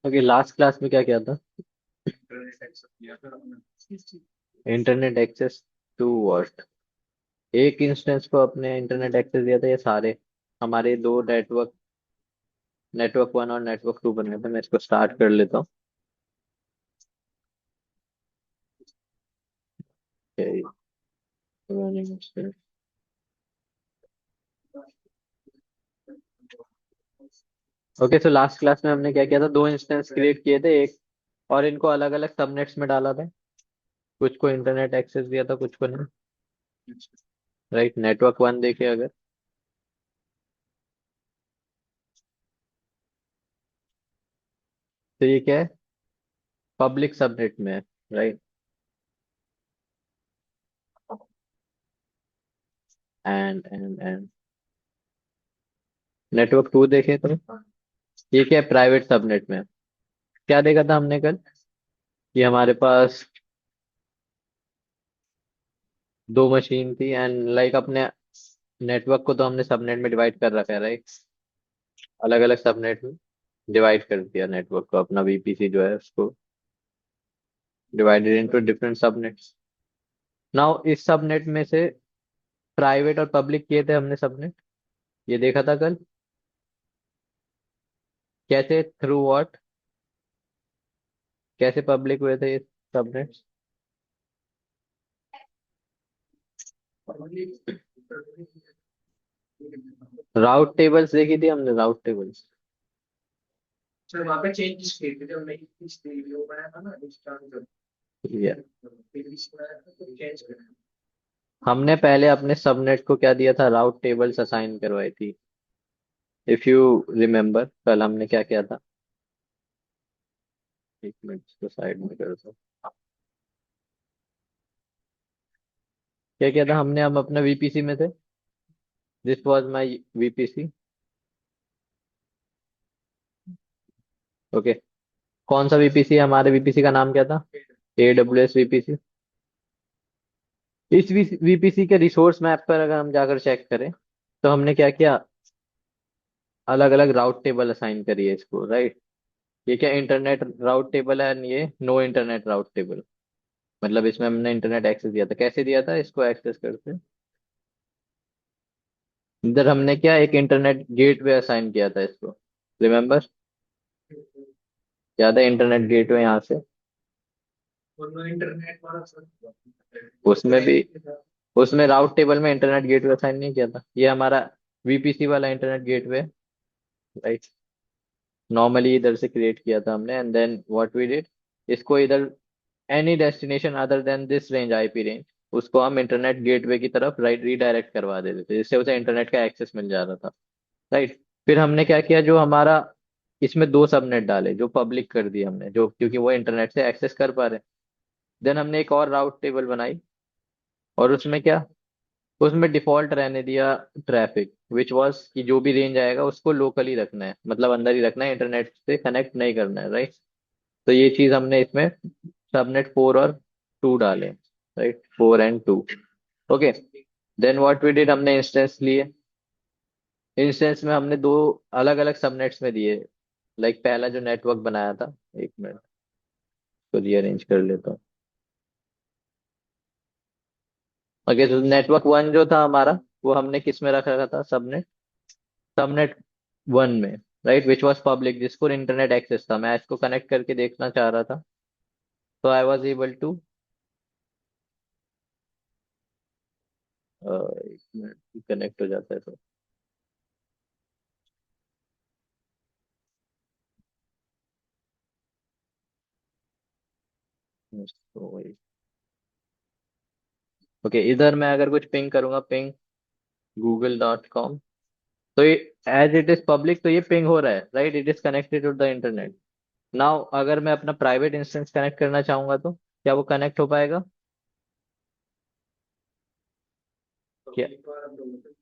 Okay, last class में क्या किया था? Internet access to what? एक इंस्टेंस को अपने इंटरनेट एक्सेस दिया था या सारे? हमारे दो नेटवर्क, नेटवर्क वन और नेटवर्क टू बने थे। मैं इसको स्टार्ट कर लेता हूँ। ओके, तो लास्ट क्लास में हमने क्या किया था? दो इंस्टेंस क्रिएट किए थे, एक और इनको अलग अलग सबनेट्स में डाला था। कुछ को इंटरनेट एक्सेस दिया था, कुछ को नहीं। राइट, नेटवर्क वन देखिए अगर, तो ये क्या है? पब्लिक सबनेट में है। राइट, एंड नेटवर्क टू देखे तो ये क्या है? प्राइवेट सबनेट में है। क्या देखा था हमने कल? कि हमारे पास दो मशीन थी एंड लाइक अपने नेटवर्क को तो हमने सबनेट में डिवाइड कर रखा है, राइट? अलग अलग सबनेट में डिवाइड कर दिया नेटवर्क को, अपना वीपीसी जो है उसको divided into different subnets. Now इस सबनेट में से प्राइवेट और पब्लिक किए थे हमने सबनेट। ये देखा था कल। कैसे? Through what? कैसे पब्लिक हुए थे ये सबनेट्स? राउट टेबल्स देखी थी हमने, राउट टेबल्स। सर वहाँ पे चेंजेस किए थे जब नई इस वीडियो बनाया था ना इंस्टाग्राम ये पे इस बनाया था तो चेंज कर हमने पहले अपने सबनेट को क्या दिया था? राउट टेबल्स असाइन करवाई थी। इफ यू रिमेम्बर, कल हमने क्या किया था? एक मिनट, इसको साइड में कर दो। क्या किया था हमने? हम अपना वीपीसी में थे। This was my VPC. Okay, कौन सा वीपीसी है? हमारे वीपीसी का नाम क्या था? AWS VPC. इस वीपीसी के रिसोर्स मैप पर अगर हम जाकर चेक करें, तो हमने क्या किया? अलग अलग राउट टेबल असाइन करी है इसको, राइट? ये क्या इंटरनेट राउट टेबल है and ये नो इंटरनेट राउट टेबल। मतलब इसमें हमने इंटरनेट एक्सेस दिया था। कैसे दिया था इसको एक्सेस करते? इधर हमने क्या, एक इंटरनेट गेटवे असाइन किया था इसको, रिमेम्बर? याद है इंटरनेट गेटवे यहाँ से? और इंटरनेट वाला सर उसमें भी, उसमें राउट टेबल में इंटरनेट गेटवे असाइन नहीं किया था। ये हमारा वीपीसी वाला इंटरनेट गेटवे, राइट? नॉर्मली इधर से क्रिएट किया था हमने and then what we did, इसको इधर any destination other than this range, IP range, उसको हम इंटरनेट गेटवे की तरफ राइट रीडायरेक्ट करवा देते थे, जिससे उसे इंटरनेट का एक्सेस मिल जा रहा था। राइट, फिर हमने क्या किया? जो हमारा इसमें दो सबनेट डाले जो पब्लिक कर दिए हमने, जो क्योंकि वो इंटरनेट से एक्सेस कर पा रहे। देन हमने एक और राउट टेबल बनाई, और उसमें क्या, उसमें डिफॉल्ट रहने दिया ट्रैफिक, विच वाज कि जो भी रेंज आएगा उसको लोकली रखना है, मतलब अंदर ही रखना है, इंटरनेट से कनेक्ट नहीं करना है, राइट? तो ये चीज हमने इसमें सबनेट फोर और टू डाले, right? Four and two. Okay, then what we did, हमने इंस्टेंस लिए। इंस्टेंस में हमने दो अलग अलग सबनेट्स में दिए। लाइक पहला जो नेटवर्क बनाया था, एक मिनट तो रीअरेंज कर लेता हूँ। ओके, तो नेटवर्क वन जो था हमारा, वो हमने किस में रख रखा था? सबनेट, सबनेट वन में, राइट? विच वॉज पब्लिक, जिसको इंटरनेट एक्सेस था। मैं इसको कनेक्ट करके देखना चाह रहा था, तो आई वॉज एबल टू, एक मिनट कनेक्ट हो जाता है तो। ओके, इधर मैं अगर कुछ पिंग करूंगा, पिंग google.com, तो ये एज इट इज पब्लिक, तो ये पिंग हो रहा है, right? It is connected to the internet. Now अगर मैं अपना प्राइवेट इंस्टेंस कनेक्ट करना चाहूंगा, तो क्या वो कनेक्ट हो पाएगा? क्या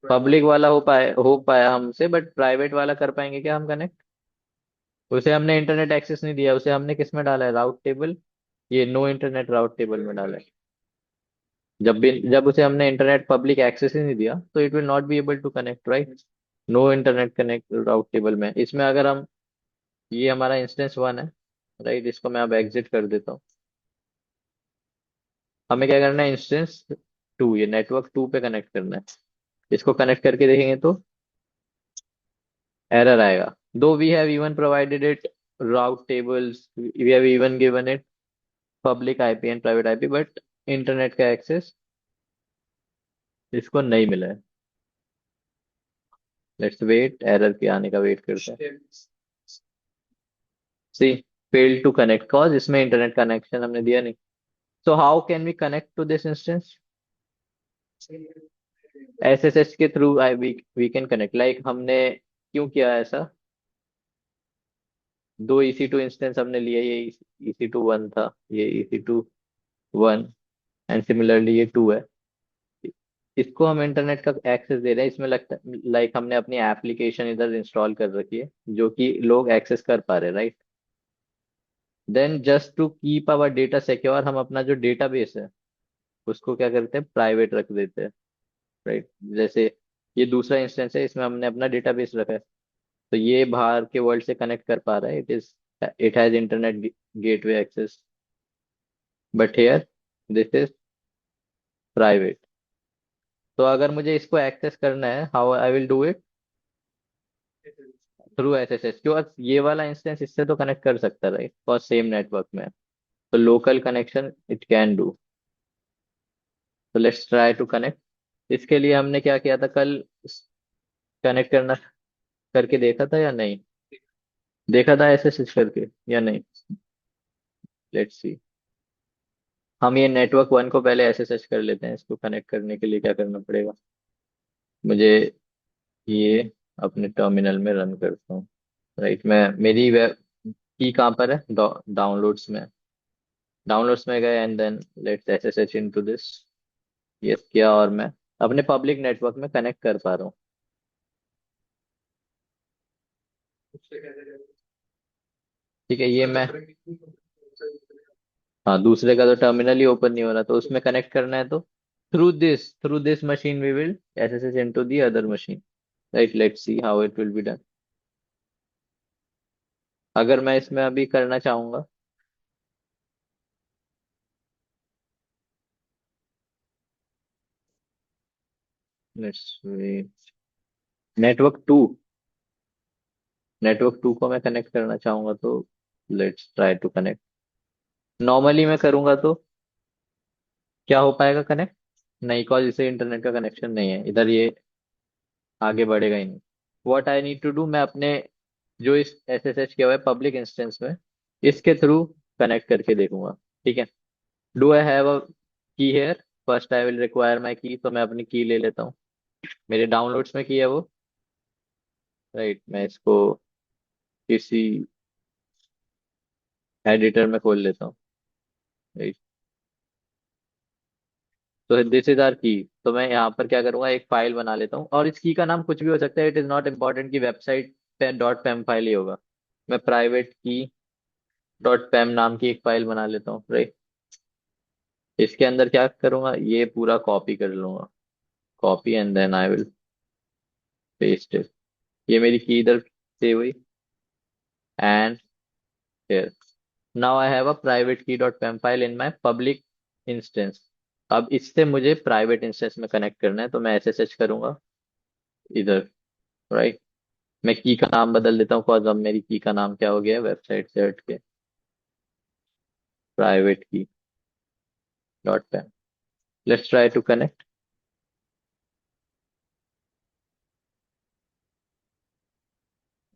पब्लिक वाला हो पाया हमसे, बट प्राइवेट वाला कर पाएंगे क्या हम कनेक्ट? उसे हमने इंटरनेट एक्सेस नहीं दिया, उसे हमने किस में डाला है? राउट टेबल, ये नो इंटरनेट राउट टेबल में डाला है। जब उसे हमने इंटरनेट पब्लिक एक्सेस ही नहीं दिया, तो it will not be able to connect, right? No internet connect route table में, इसमें अगर हम, ये हमारा इंस्टेंस 1 है, राइट, इसको मैं अब एग्जिट कर देता हूँ। हमें क्या करना है, इंस्टेंस 2, ये नेटवर्क 2 पे कनेक्ट करना है। इसको कनेक्ट करके देखेंगे तो एरर आएगा। Though we have even provided it route tables, we have even given it public IP and private IP, but internet का एक्सेस इसको नहीं मिला है। लेट्स वेट, एरर के आने का वेट करते हैं। See, fail to connect cause इसमें इंटरनेट कनेक्शन हमने दिया नहीं। So how can we connect to this instance? SSH के through I we can connect, like हमने क्यों किया ऐसा, दो EC2 इंस्टेंस हमने लिए, ये EC2 1 था, ये EC2 1, एंड सिमिलरली ये 2 है। इसको हम इंटरनेट का एक्सेस दे रहे हैं, इसमें लगता है लाइक हमने अपनी एप्लीकेशन इधर इंस्टॉल कर रखी है जो कि लोग एक्सेस कर पा रहे हैं, right. Then just to keep our data secure, हम अपना जो डेटाबेस है उसको क्या करते हैं, प्राइवेट रख देते हैं, राइट। जैसे ये दूसरा इंस्टेंस है, इसमें हमने अपना डेटाबेस रखा है, तो ये बाहर के वर्ल्ड से कनेक्ट कर पा रहा है, it has internet gateway access, but here this is private. तो अगर मुझे इसको एक्सेस करना है, how I will do it? Through SSH। क्यों, ये वाला इंस्टेंस इससे तो कनेक्ट कर सकता है, राइट, और सेम नेटवर्क में है। तो local connection it can do. तो लेट्स ट्राई टू कनेक्ट। इसके लिए हमने क्या किया था कल, कनेक्ट करना करके देखा था या नहीं, देखा था SSH करके या नहीं? Let's see. हम ये नेटवर्क 1 को पहले SSH कर लेते हैं। इसको कनेक्ट करने के लिए क्या करना पड़ेगा मुझे, ये अपने टर्मिनल में रन करता हूँ, राइट। मैं, मेरी वेब की कहाँ पर है, डाउनलोड्स में, डाउनलोड्स में गए and then let's SSH into this. Yes किया, और मैं अपने पब्लिक नेटवर्क में कनेक्ट कर पा रहा हूँ। ठीक है, ये मैं, हाँ, दूसरे का तो टर्मिनल ही ओपन नहीं हो रहा, तो उसमें कनेक्ट करना है तो through this machine we will SSH into the other machine, right. Let's see how it will be done. अगर मैं इसमें अभी करना चाहूंगा, लेट्स नेटवर्क 2, नेटवर्क 2 को मैं कनेक्ट करना चाहूंगा तो let's try to connect. Normally मैं करूंगा तो क्या हो पाएगा कनेक्ट? नहीं, कॉल इसे इंटरनेट का कनेक्शन नहीं है इधर, ये आगे बढ़ेगा ही नहीं। What I need to do, मैं अपने जो इस SSH किया हुआ है पब्लिक इंस्टेंस में, इसके थ्रू कनेक्ट करके देखूंगा। ठीक है, do I have a key here? First I will require my key, तो मैं अपनी की ले लेता हूँ। मेरे डाउनलोड्स में की है वो, राइट। मैं इसको किसी एडिटर में खोल लेता हूँ, राइट। तो दिस इज आर की। तो मैं यहाँ पर क्या करूंगा, एक फाइल बना लेता हूँ, और इस की का नाम कुछ भी हो सकता है, इट इज नॉट इम्पॉर्टेंट कि वेबसाइट पे डॉट पेम फाइल ही होगा। मैं प्राइवेट की डॉट पेम नाम की एक फाइल बना लेता हूँ, राइट। इसके अंदर क्या करूंगा, ये पूरा कॉपी कर लूंगा, copy and then I will paste it. ये मेरी की इधर सेव हुई, and here now I have a private key dot pem file in my public instance. अब इससे मुझे प्राइवेट इंस्टेंस में कनेक्ट करना है, तो मैं SSH करूंगा इधर, राइट। मैं की का नाम बदल देता हूँ, cause अब मेरी की का नाम क्या हो गया है, वेबसाइट से हट के private key dot pem. Let's try to connect.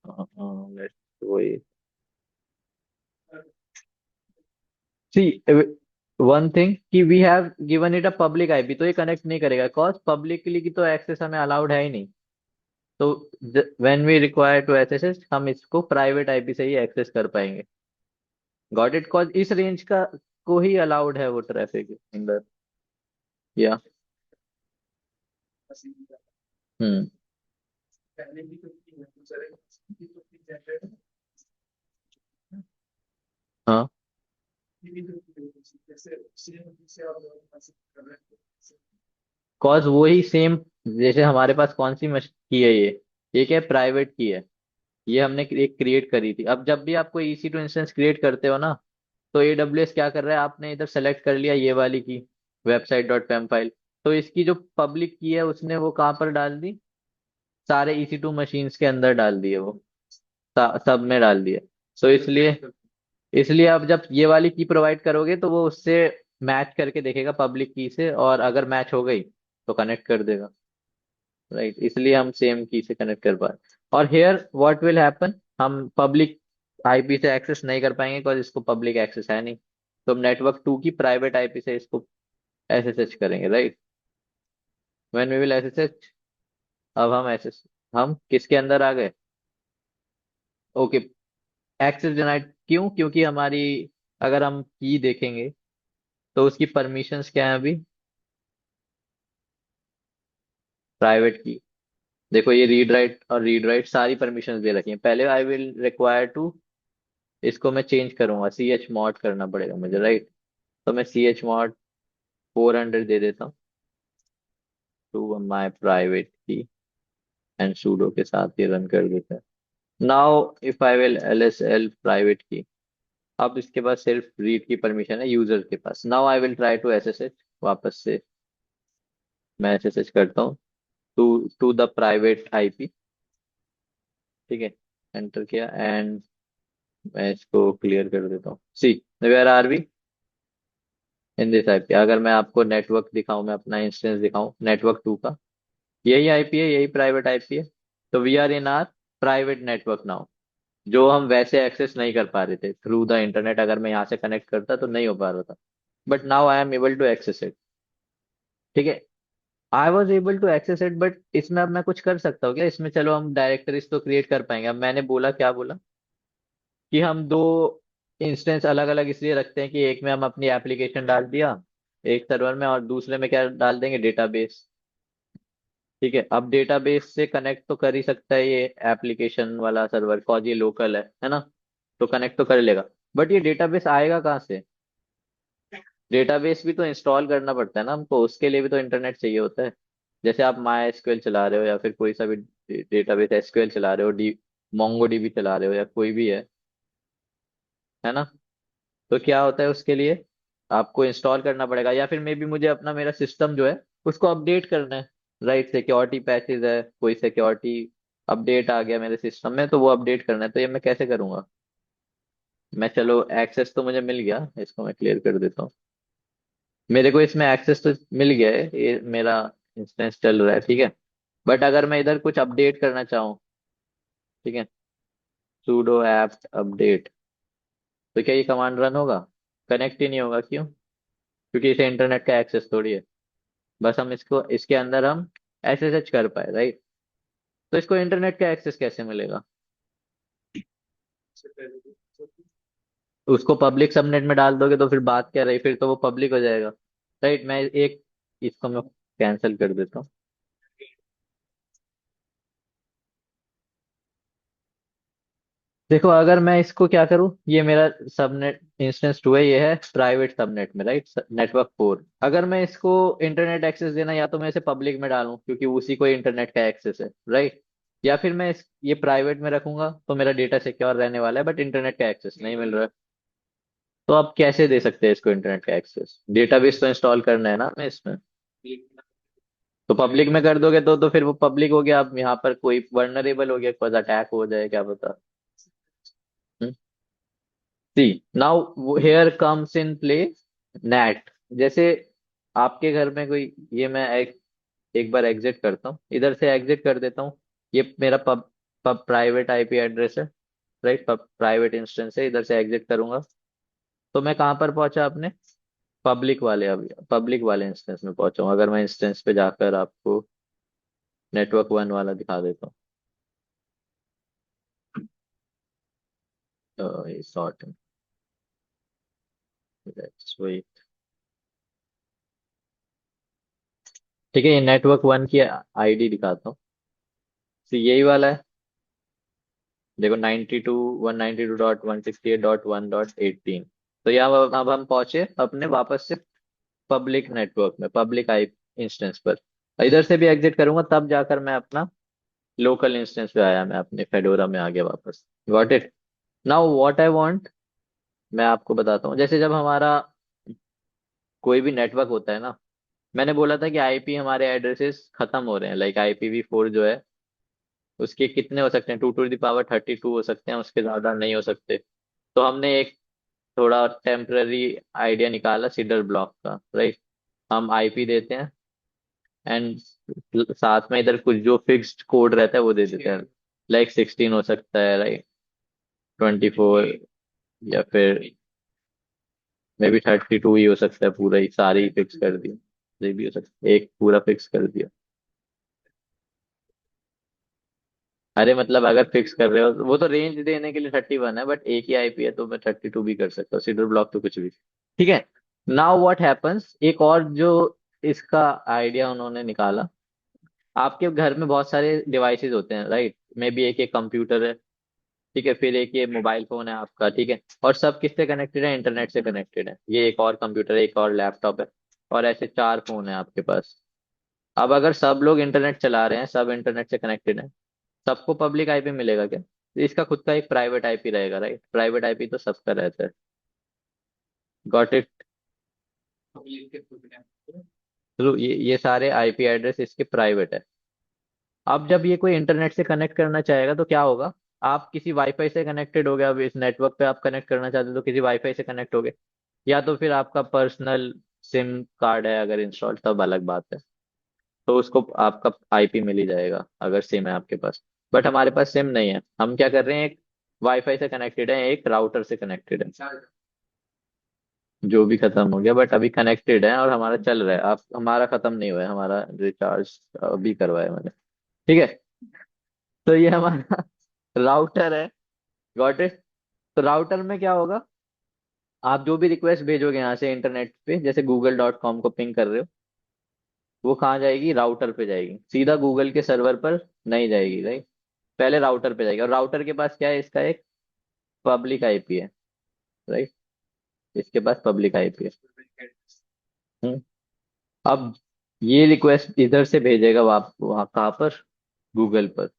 Let's वही, सी, वन थिंग कि we have given it a public IP, तो ये कनेक्ट नहीं करेगा, कॉज पब्लिकली की तो एक्सेस हमें अलाउड है ही नहीं। तो when we require to SSH, हम इसको प्राइवेट आईपी से ही एक्सेस कर पाएंगे। गॉट इट, कॉज इस रेंज का को ही अलाउड है वो ट्रैफिक अंदर, या हम्म। हाँ, कॉज वही सेम, जैसे हमारे पास कौन सी की है, ये ये क्या है, प्राइवेट की है। ये हमने एक क्रिएट करी थी। अब जब भी आप कोई EC2 इंस्टेंस क्रिएट करते हो ना, तो AWS क्या कर रहा है, आपने इधर सेलेक्ट कर लिया ये वाली की, वेबसाइट डॉट पेम फाइल, तो इसकी जो पब्लिक की है उसने वो कहाँ पर डाल दी, सारे EC2 मशीन्स के अंदर डाल दिए वो, सब में डाल दिए। तो इसलिए इसलिए अब जब ये वाली की प्रोवाइड करोगे तो वो उससे मैच करके देखेगा पब्लिक की से, और अगर मैच हो गई तो कनेक्ट कर देगा। राइट, इसलिए हम सेम की से कनेक्ट कर पाए। और हेयर व्हाट विल हैपन, हम पब्लिक IP से एक्सेस नहीं कर पाएंगे, बिकॉज इसको पब्लिक एक्सेस है नहीं। तो हम नेटवर्क 2 की प्राइवेट IP से इसको SSH करेंगे, राइट। व्हेन वी विल SSH, अब हम किसके अंदर आ गए, ओके, एक्सेस डिनाइड। क्यों? क्योंकि हमारी, अगर हम की देखेंगे तो उसकी परमिशंस क्या है अभी, प्राइवेट की। देखो ये रीड राइट और रीड राइट सारी परमिशंस दे रखी हैं। पहले आई विल रिक्वायर टू, इसको मैं चेंज करूंगा, chmod करना पड़ेगा मुझे, राइट। तो मैं chmod 400 दे देता हूँ टू माई प्राइवेट की, एंड sudo के साथ ये रन कर देता है। Now if I will LSL private की, अब इसके पास सिर्फ रीड की परमिशन है यूजर के पास। Now I will try to SSH, वापस से मैं SSH करता हूँ to to the private IP, ठीक है। एंटर किया एंड मैं इसको क्लियर कर देता हूँ। See where are we, in this IP। अगर मैं आपको नेटवर्क दिखाऊं, मैं अपना इंस्टेंस दिखाऊं नेटवर्क 2 का, यही IP है, यही प्राइवेट IP है। तो we are in our private network now. जो हम वैसे एक्सेस नहीं कर पा रहे थे थ्रू द इंटरनेट, अगर मैं यहाँ से कनेक्ट करता तो नहीं हो पा रहा था, but now I am able to access it, ठीक है। I was able to access it, but इसमें अब मैं कुछ कर सकता हूँ क्या इसमें? चलो हम डायरेक्टरीज तो क्रिएट कर पाएंगे। अब मैंने बोला, क्या बोला, कि हम दो इंस्टेंस अलग अलग इसलिए रखते हैं कि एक में हम अपनी एप्लीकेशन डाल दिया एक सर्वर में, और दूसरे में क्या डाल देंगे, डेटाबेस। ठीक है, अब डेटाबेस से कनेक्ट तो कर ही सकता है ये एप्लीकेशन वाला सर्वर, कॉज ये लोकल है ना, तो कनेक्ट तो कर लेगा। बट ये डेटाबेस आएगा कहाँ से? डेटाबेस भी तो इंस्टॉल करना पड़ता है ना हमको, उसके लिए भी तो इंटरनेट चाहिए होता है। जैसे आप MySQL चला रहे हो, या फिर कोई सा भी डेटाबेस, SQL चला रहे हो, MongoDB चला रहे हो, या कोई भी है ना। तो क्या होता है उसके लिए, आपको इंस्टॉल करना पड़ेगा, या फिर मे बी मुझे अपना मेरा सिस्टम जो है उसको अपडेट करना है। राइट, सिक्योरिटी पैचेज है, कोई सिक्योरिटी अपडेट आ गया मेरे सिस्टम में, तो वो अपडेट करना है। तो ये मैं कैसे करूंगा? मैं, चलो एक्सेस तो मुझे मिल गया, इसको मैं क्लियर कर देता हूँ। मेरे को इसमें एक्सेस तो मिल गया है, ये मेरा इंस्टेंस चल रहा है, ठीक है। बट अगर मैं इधर कुछ अपडेट करना चाहूँ, ठीक है, sudo apt अपडेट, तो क्या ये कमांड रन होगा? कनेक्ट ही नहीं होगा, क्यों? क्योंकि इसे इंटरनेट का एक्सेस थोड़ी है। बस हम इसको, इसके अंदर हम SSH कर पाए, राइट। तो इसको इंटरनेट का एक्सेस कैसे मिलेगा? से पहले उसको पब्लिक सबनेट में डाल दोगे तो फिर बात क्या रही, फिर तो वो पब्लिक हो जाएगा, राइट। मैं एक, इसको मैं कैंसिल कर देता हूँ। देखो अगर मैं इसको क्या करूँ, ये मेरा सबनेट इंस्टेंस 2 है, ये है प्राइवेट सबनेट में, राइट, नेटवर्क 4। अगर मैं इसको इंटरनेट एक्सेस देना, या तो मैं इसे पब्लिक में डालूं क्योंकि उसी को इंटरनेट का एक्सेस है, राइट, या फिर मैं ये प्राइवेट में रखूंगा तो मेरा डेटा सिक्योर रहने वाला है, बट इंटरनेट का एक्सेस नहीं मिल रहा है। तो आप कैसे दे सकते हैं इसको इंटरनेट का एक्सेस? डेटाबेस तो इंस्टॉल करना है ना हमें इसमें। तो पब्लिक में कर दोगे तो फिर वो पब्लिक हो गया, अब यहाँ पर कोई वर्नरेबल हो गया, कोई अटैक हो जाए, क्या पता। See now here comes in play net. जैसे आपके घर में कोई, ये मैं एक बार एग्जिट करता हूँ, इधर से एग्जिट कर देता हूँ। ये मेरा पब प्राइवेट IP एड्रेस है, राइट, पब प्राइवेट इंस्टेंस है, इधर से एग्जिट करूंगा तो मैं कहाँ पर पहुंचा अपने पब्लिक वाले, अभी पब्लिक वाले इंस्टेंस में पहुंचा हूँ। अगर मैं इंस्टेंस पे जाकर आपको नेटवर्क 1 वाला दिखा देता हूँ, ये शॉर्ट, वेट, ठीक है, ये नेटवर्क 1 की ID दिखाता हूँ। तो यही वाला है, देखो 92.192.168.1.18। तो यहाँ अब हम पहुंचे अपने वापस से पब्लिक नेटवर्क में, पब्लिक आई इंस्टेंस पर। इधर से भी एग्जिट करूंगा तब जाकर मैं अपना लोकल इंस्टेंस पे आया, मैं अपने फेडोरा में आ गया वापस। Got it. Now what I want, मैं आपको बताता हूँ। जैसे जब हमारा कोई भी नेटवर्क होता है ना, मैंने बोला था कि आईपी हमारे एड्रेसेस खत्म हो रहे हैं, लाइक IPv4 जो है उसके कितने हो सकते हैं, 2 to the power 32 हो सकते हैं, उसके ज्यादा नहीं हो सकते। तो हमने एक थोड़ा टेम्पररी आइडिया निकाला सीडर ब्लॉक का, राइट। हम आईपी देते हैं एंड साथ में इधर कुछ जो फिक्स्ड कोड रहता है वो दे देते हैं, लाइक 16 हो सकता है, राइट, 24, या फिर मे बी 32 ही हो सकता है, पूरा ही सारे ही फिक्स कर दिया। ये भी हो सकता है एक पूरा फिक्स कर दिया। अरे मतलब अगर फिक्स कर रहे हो, वो तो रेंज देने के लिए 31 है, बट एक ही आईपी है तो मैं 32 भी कर सकता हूँ, सीडर ब्लॉक तो कुछ भी। ठीक है। नाउ व्हाट हैपन्स, एक और जो इसका आइडिया उन्होंने निकाला। आपके घर में बहुत सारे डिवाइसेस होते हैं, राइट, मे बी एक एक कंप्यूटर है, ठीक है, फिर एक ये मोबाइल फोन है आपका, ठीक है, और सब किससे कनेक्टेड है, इंटरनेट से कनेक्टेड है। ये एक और कंप्यूटर है, एक और लैपटॉप है, और ऐसे 4 फोन है आपके पास। अब अगर सब लोग इंटरनेट चला रहे हैं, सब इंटरनेट से कनेक्टेड है, सबको पब्लिक आईपी मिलेगा क्या? तो इसका खुद का एक प्राइवेट आईपी रहेगा, राइट। प्राइवेट आईपी तो सबका रहता है। Got it. पब्लिक के खुद में। तो ये सारे आईपी एड्रेस इसके प्राइवेट है। अब जब ये कोई इंटरनेट से कनेक्ट करना चाहेगा तो क्या होगा? आप किसी वाईफाई से कनेक्टेड हो गए, अब इस नेटवर्क पे आप कनेक्ट करना चाहते हो तो किसी वाईफाई से कनेक्ट हो गए, या तो फिर आपका पर्सनल सिम कार्ड है अगर इंस्टॉल, तब अलग बात है, तो उसको आपका आईपी मिल ही जाएगा अगर सिम है आपके पास। बट हमारे पास सिम नहीं है, हम क्या कर रहे हैं, एक वाईफाई से कनेक्टेड है, एक राउटर से कनेक्टेड है, जो भी खत्म हो गया, बट अभी कनेक्टेड है और हमारा चल रहा है। आप, हमारा खत्म नहीं हुआ है, हमारा रिचार्ज अभी करवाया मैंने। ठीक है। तो ये हमारा राउटर है। Got it. तो राउटर में क्या होगा, आप जो भी रिक्वेस्ट भेजोगे यहाँ से इंटरनेट पे, जैसे google.com को पिंग कर रहे हो, वो कहाँ जाएगी, राउटर पे जाएगी, सीधा गूगल के सर्वर पर नहीं जाएगी, राइट। पहले राउटर पे जाएगी, और राउटर के पास क्या है, इसका एक पब्लिक आईपी है, राइट। इसके पास पब्लिक आईपी है। हम्म। अब ये रिक्वेस्ट इधर से भेजेगा वहाँ कहाँ पर, गूगल पर।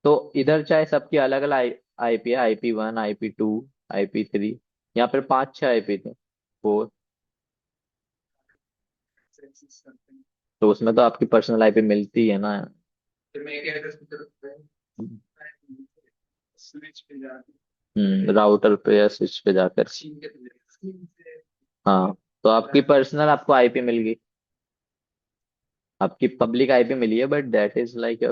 तो इधर चाहे सबकी अलग अलग आईपी है, IP1, IP2, IP3, यहाँ पर 5 6 आईपी थे, 4। तो उसमें तो आपकी पर्सनल आईपी मिलती है ना। फिर मैं एक एड्रेस की तरफ स्विच पे जाके राउटर पे या स्विच पे जाकर। चीन के चीन से हाँ, तो आपकी पर्सनल आपको आईपी मिल गई, आपकी पब्लिक आईपी मिली है, बट दैट इज लाइक,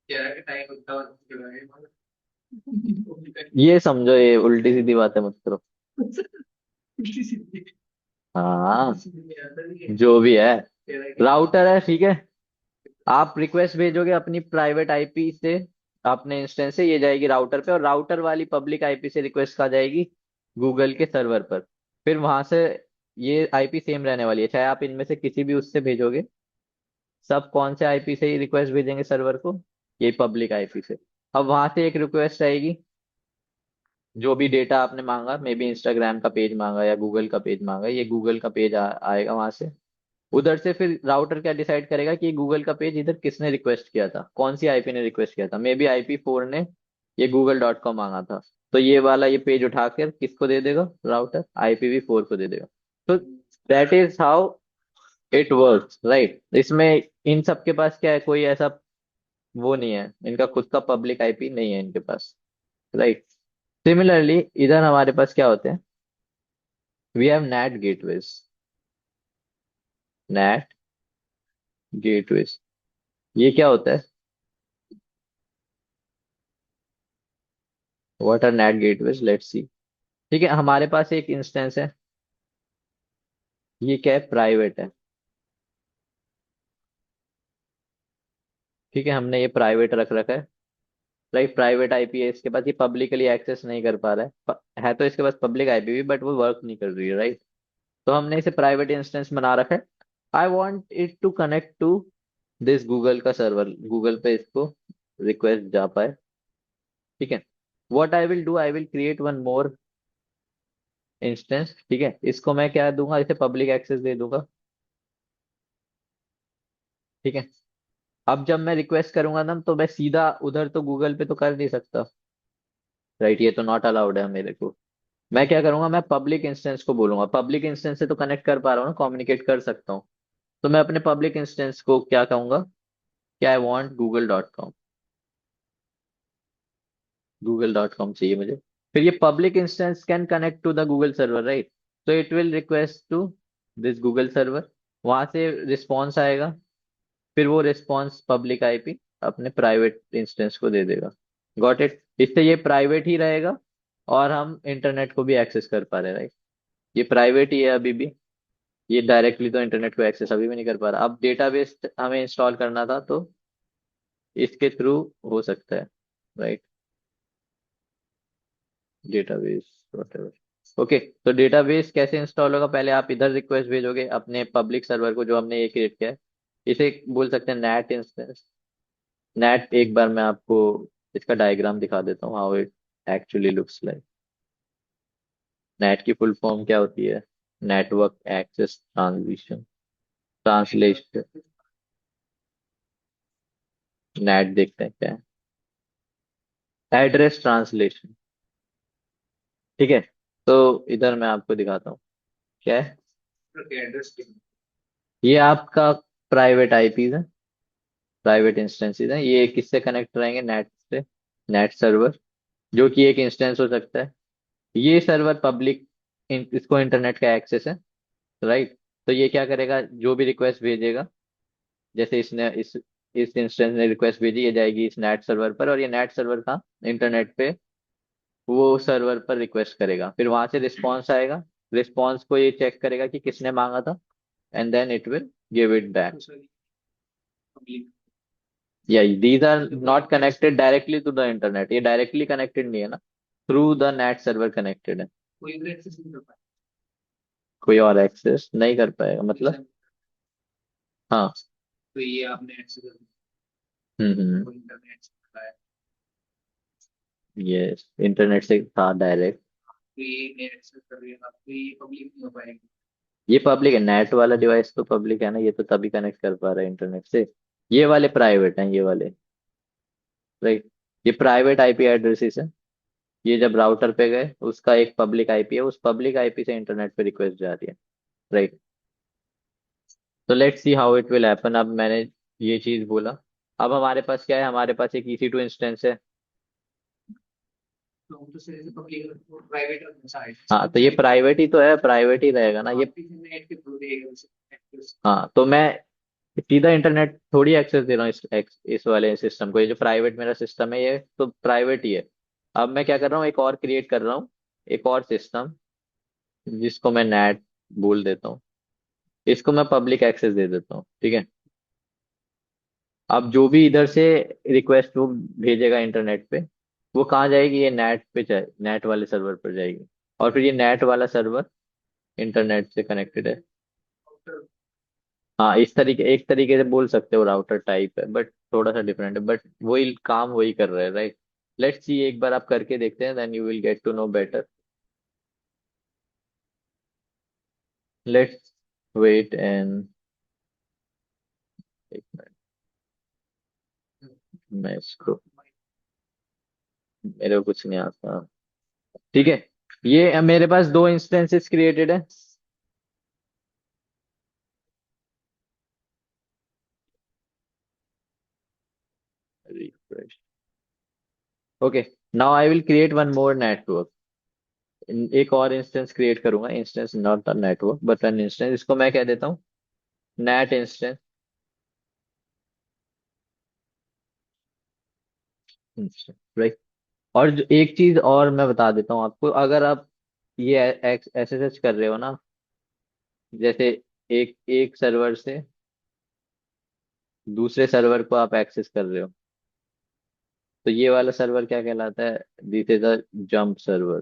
क्या है कि टाइम होता है ये समझो ये उल्टी सीधी बातें मत करो। उल्टी सीधी हाँ, सीधी नहीं आता नहीं जो भी है, है राउटर है, ठीक है। आप रिक्वेस्ट भेजोगे अपनी प्राइवेट आईपी से, अपने इंस्टेंस से, ये जाएगी राउटर पे, और राउटर वाली पब्लिक आईपी से रिक्वेस्ट आ जाएगी गूगल के सर्वर पर। फिर वहां से ये आईपी सेम रहने वाली है, चाहे आप इनमें से किसी भी उससे भेजोगे, सब कौन से आईपी से ही रिक्वेस्ट भेजेंगे सर्वर को, ये पब्लिक आईपी से। अब वहां से एक रिक्वेस्ट आएगी, जो भी डेटा आपने मांगा, मे बी इंस्टाग्राम का पेज मांगा या गूगल का पेज मांगा, ये गूगल का पेज आएगा वहां से। उधर से फिर राउटर क्या डिसाइड करेगा कि गूगल का पेज इधर किसने रिक्वेस्ट किया था, कौन सी आईपी ने रिक्वेस्ट किया था, मे बी IP4 ने ये google.com मांगा था, तो ये वाला ये पेज उठाकर किसको दे देगा, राउटर IPv4 को दे देगा। तो that is how it works, right. इसमें इन सब के पास क्या है, कोई ऐसा वो नहीं है, इनका खुद का पब्लिक आईपी नहीं है इनके पास, राइट। सिमिलरली इधर हमारे पास क्या होते हैं, we have NAT gateways. NAT gateways, ये क्या होता है, what are NAT gateways, let's see. ठीक है, हमारे पास एक इंस्टेंस है, ये क्या है, प्राइवेट है। ठीक है, हमने ये प्राइवेट रख रखा है, राइट। प्राइवेट आईपी है इसके पास, ये पब्लिकली एक्सेस नहीं कर पा रहा है, है तो इसके पास पब्लिक आईपी भी, बट वो वर्क नहीं कर रही है, राइट। तो हमने इसे प्राइवेट इंस्टेंस बना रखा है। I want it to connect to this Google का सर्वर, गूगल पे इसको रिक्वेस्ट जा पाए। ठीक है। What I will do, I will create one more instance, ठीक है, इसको मैं क्या दूंगा, इसे पब्लिक एक्सेस दे दूंगा। ठीक है। अब जब मैं रिक्वेस्ट करूंगा ना तो मैं सीधा उधर तो गूगल पे तो कर नहीं सकता, राइट? ये तो नॉट अलाउड है मेरे को। मैं क्या करूंगा, मैं पब्लिक इंस्टेंस को बोलूंगा, पब्लिक इंस्टेंस से तो कनेक्ट कर पा रहा हूँ ना, कम्युनिकेट कर सकता हूँ। तो मैं अपने पब्लिक इंस्टेंस को क्या कहूंगा, कि आई वॉन्ट google.com, google.com चाहिए मुझे। फिर ये public instance can connect to the Google server, right? तो it will request to this Google server, वहां से रिस्पॉन्स आएगा। फिर वो रिस्पॉन्स पब्लिक आईपी अपने प्राइवेट इंस्टेंस को दे देगा। Got it? इससे ये प्राइवेट ही रहेगा और हम इंटरनेट को भी एक्सेस कर पा रहे हैं, राइट? ये प्राइवेट ही है अभी भी, ये डायरेक्टली तो इंटरनेट को एक्सेस अभी भी नहीं कर पा रहा। अब डेटाबेस हमें इंस्टॉल करना था तो इसके थ्रू हो सकता है, राइट? Database whatever. ओके, तो डेटाबेस कैसे इंस्टॉल होगा, पहले आप इधर रिक्वेस्ट भेजोगे अपने पब्लिक सर्वर को जो हमने ये क्रिएट किया है। इसे बोल सकते हैं नेट इंस्टेंस। नेट, एक बार मैं आपको इसका डायग्राम दिखा देता हूँ, how it actually looks like. NAT की फुल फॉर्म क्या होती है? Network access transmission translation. NAT देखते हैं क्या है, एड्रेस ट्रांसलेशन। ठीक है, तो इधर मैं आपको दिखाता हूँ क्या है। एड्रेस। ये आपका प्राइवेट आईपीज है, प्राइवेट इंस्टेंसेस हैं। ये किससे कनेक्ट रहेंगे? नेट से, नेट सर्वर, जो कि एक इंस्टेंस हो सकता है। ये सर्वर पब्लिक, इसको इंटरनेट का एक्सेस है, राइट? तो ये क्या करेगा, जो भी रिक्वेस्ट भेजेगा, जैसे इसने इस इंस्टेंस ने रिक्वेस्ट भेजी, ये जाएगी इस नेट सर्वर पर, और ये नेट सर्वर का इंटरनेट पे वो सर्वर पर रिक्वेस्ट करेगा। फिर वहां से रिस्पॉन्स आएगा, रिस्पॉन्स को ये चेक करेगा कि किसने मांगा था, and then it will give it back. या these are not connected directly to the internet, ये डायरेक्टली कनेक्टेड नहीं है ना, थ्रू द नेट सर्वर कनेक्टेड है। कोई भी एक्सेस नहीं कर पाए। कोई और एक्सेस नहीं कर पाएगा मतलब? हाँ। तो ये आपने एक्सेस कर हम्म। कोई इंटरनेट से कर रहा है। ये इंटरनेट से था डायरेक्ट। तो ये नेट एक्सेस कर रही है आप, तो ये पब्लिक नहीं हो पाएगी। ये पब्लिक है, नेट वाला डिवाइस तो पब्लिक है ना, ये तो तभी कनेक्ट कर पा रहा है इंटरनेट से। ये वाले प्राइवेट हैं, ये वाले, राइट? ये प्राइवेट आईपी एड्रेसेस है। ये जब राउटर पे गए, उसका एक पब्लिक आईपी है, उस पब्लिक आईपी से इंटरनेट पे रिक्वेस्ट जा रही है, राइट? तो let's see how it will happen. अब मैंने ये चीज बोला, अब हमारे पास क्या है, हमारे पास एक EC2 इंस्टेंस है। तो हम तो सिर्फ पब्लिक प्राइवेट रखना हाँ, तो चाहते ये हैं। प्राइवेट ही तो है, प्राइवेट ही रहेगा ना ये। आप भी नेट के थ्रू देगा उसे एक्सेस। हाँ, तो मैं सीधा इंटरनेट थोड़ी एक्सेस दे रहा हूँ इस वाले सिस्टम को। ये जो प्राइवेट मेरा सिस्टम है, ये तो प्राइवेट ही है। अब मैं क्या कर रहा हूँ, एक और क्रिएट कर रहा हूँ, एक और सिस्टम, जिसको मैं नेट बोल देता हूँ। इसको मैं पब्लिक एक्सेस दे देता हूँ, ठीक है? अब जो भी इधर से रिक्वेस्ट वो भेजेगा इंटरनेट पे, वो कहाँ जाएगी? ये नेट पे जाए, नेट वाले सर्वर पर जाएगी। और फिर ये नेट वाला सर्वर इंटरनेट से कनेक्टेड है। हाँ, इस तरीके, एक तरीके से बोल सकते हो राउटर टाइप है, बट थोड़ा सा डिफरेंट है, बट वही काम वही कर रहे हैं, राइट? लेट्स सी, एक बार आप करके देखते हैं, then you will get to know better. Let's wait and, एक मिनट, मैं इसको, मेरे को कुछ नहीं आता, ठीक है? ये मेरे पास दो इंस्टेंसेस क्रिएटेड है। Refresh. Okay, now I will create one more network. एक और इंस्टेंस क्रिएट करूंगा, instance not a network but an instance. इसको मैं कह देता हूँ नेट इंस्टेंस, राइट? और जो एक चीज और मैं बता देता हूँ आपको, अगर आप ये SSH कर रहे हो ना, जैसे एक एक सर्वर से दूसरे सर्वर को आप एक्सेस कर रहे हो, तो ये वाला सर्वर क्या कहलाता है? This is a jump server.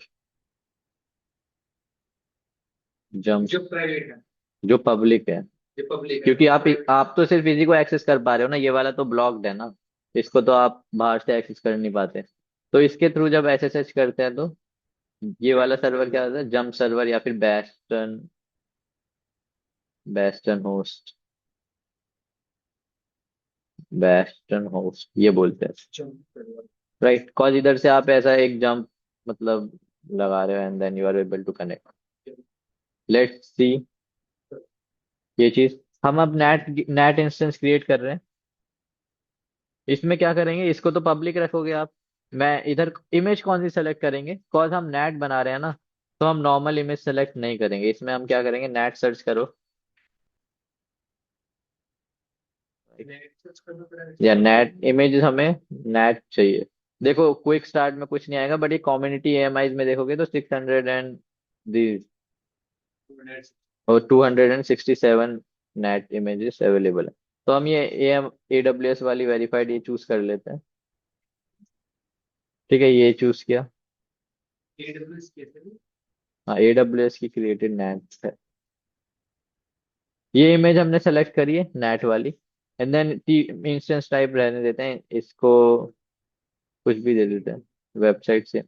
Jump, जो प्राइवेट है, जो पब्लिक है। जो पब्लिक है, क्योंकि आप तो सिर्फ इसी को एक्सेस कर पा रहे हो ना, ये वाला तो ब्लॉक्ड है ना, इसको तो आप बाहर से एक्सेस कर नहीं पाते। तो इसके थ्रू जब SSH करते हैं तो ये वाला सर्वर क्या होता है? जंप सर्वर, या फिर बेस्टन, बेस्टन होस्ट। वेस्टर्न होस्ट ये बोलते हैं, जंप। राइट। कॉज इधर से आप ऐसा एक जंप मतलब लगा रहे हो and then you are able to connect. Let's see ये चीज। हम अब नेट नेट इंस्टेंस क्रिएट कर रहे हैं। इसमें क्या करेंगे, इसको तो पब्लिक रखोगे आप। मैं इधर इमेज कौन सी सेलेक्ट करेंगे, कॉज हम नेट बना रहे हैं ना, तो हम नॉर्मल इमेज सेलेक्ट नहीं करेंगे। इसमें हम क्या करेंगे, नेट सर्च करो, नेट सर्च करना पड़ेगा या इसके लिए। नेट इमेज हमें नेट चाहिए। देखो क्विक स्टार्ट में कुछ नहीं आएगा, बट ये कम्युनिटी एएमआई में देखोगे तो 600 एंड दी नेट। और 267 नेट इमेजेस अवेलेबल है। तो हम ये एम AWS वाली वेरीफाइड ये चूज कर लेते हैं। ठीक है, ये चूज किया। AWS कैसे? हाँ, AWS की क्रिएटेड नेट है। ये इमेज हमने सेलेक्ट करी है नेट वाली। एंड देन इंस्टेंस टाइप रहने देते हैं इसको, कुछ भी दे देते हैं वेबसाइट से।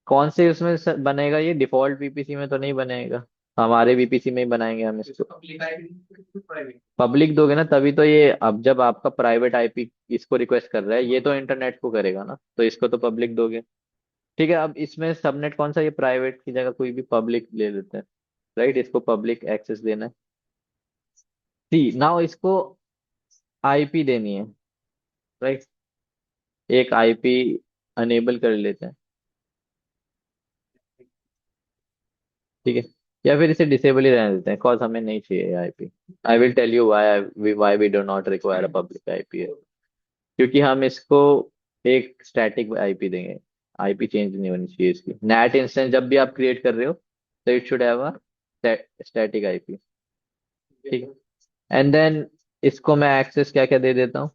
कौन से उसमें बनेगा, ये डिफॉल्ट VPC में तो नहीं बनेगा, हमारे VPC में ही बनाएंगे हम इसको। Public IP private. पब्लिक दोगे ना तभी तो ये, अब जब आपका प्राइवेट आईपी इसको रिक्वेस्ट कर रहा है, ये तो इंटरनेट को करेगा ना, तो इसको तो पब्लिक दोगे। ठीक है, अब इसमें सबनेट कौन सा, ये प्राइवेट की जगह कोई भी पब्लिक ले लेते हैं, राइट। इसको पब्लिक एक्सेस देना है। सी नाउ इसको आईपी देनी है, राइट। एक आईपी अनेबल कर लेते हैं, ठीक है। या फिर इसे डिसेबल ही रहने देते हैं, कॉज हमें नहीं चाहिए IP. I will tell you why we do not require a public IP. क्योंकि हम इसको एक स्टैटिक आईपी देंगे, आईपी चेंज नहीं होनी चाहिए इसकी। नेट इंस्टेंस जब भी आप क्रिएट कर रहे हो तो it should have a static IP, ठीक है। एंड देन इसको मैं एक्सेस क्या क्या दे देता हूँ,